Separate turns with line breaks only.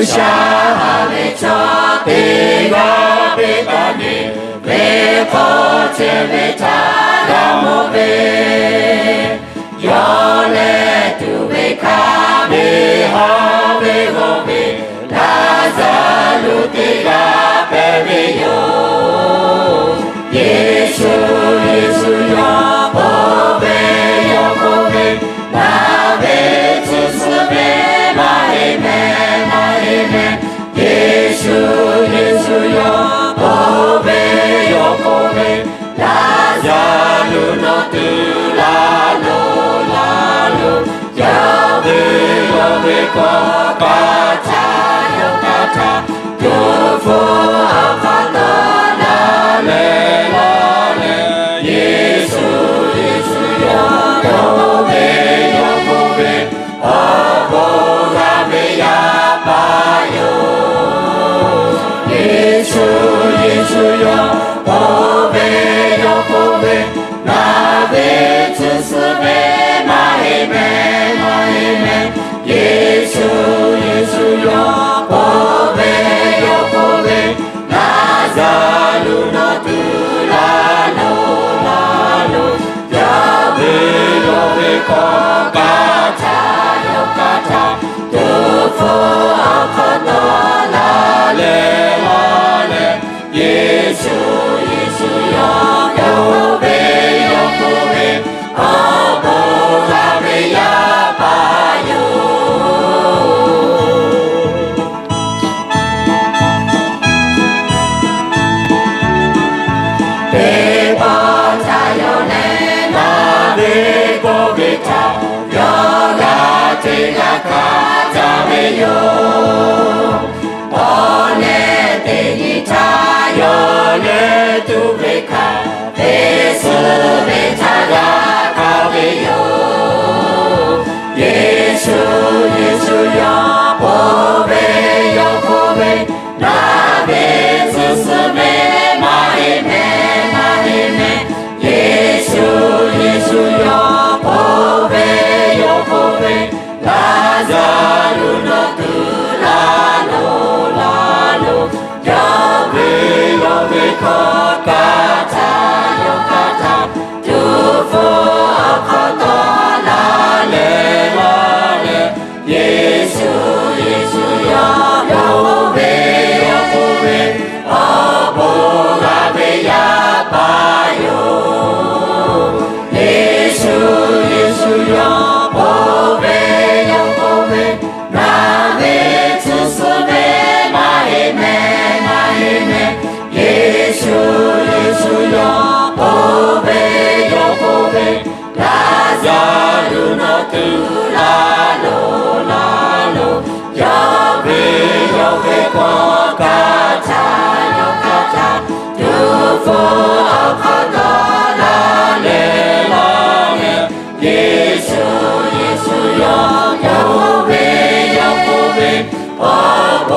루샤 외쳐 때가 베다니 베코체 베타라 모베 요레 두베 카베 하베 호베 라자루 때가 베베요 예수 예수여 보베요 보베 나베 주스베 마이메 마이메 예수 예수여 보베요 보베 라자루 노트라로 라루 야베 야베 과가차 요가차 교포 아파도 라레 라레 예수 예수여 보베요 보베 어보라베야 봐요 예수 예수여 보베요 보베 나베 주스베 마히메 마히메 예수 예수여 보베요 보베 라자루 노트라로 라루 야베 야베 과가차 요가차 두포 아파도 라레 라레 예수 예수여 보베요 보베 어보라베야 봐요 대번자연에 나를 고개차 여가제가 가자매요 번에 대기 자연을 두배카 베스베 자가 가베요 예수 예수여 보베요 보베 나베 스스메 마이메 마이메 예수 예수여 보베요 보베 라자루 노트라로 라로 야베 야베 과가차 요가차 두포 아파도 라레 라레 예수 예수여 보베요 보베 어보라베야 봐요 예수 예수여 보베요 보베 나베 주스베 마히메 마히메 예수 예수여 보베요 보베 라자루 노트라로 라로 야베 야베 과가차 요가차 두포 아파도 라레 라레 예수 예수여 보베요 보베 어보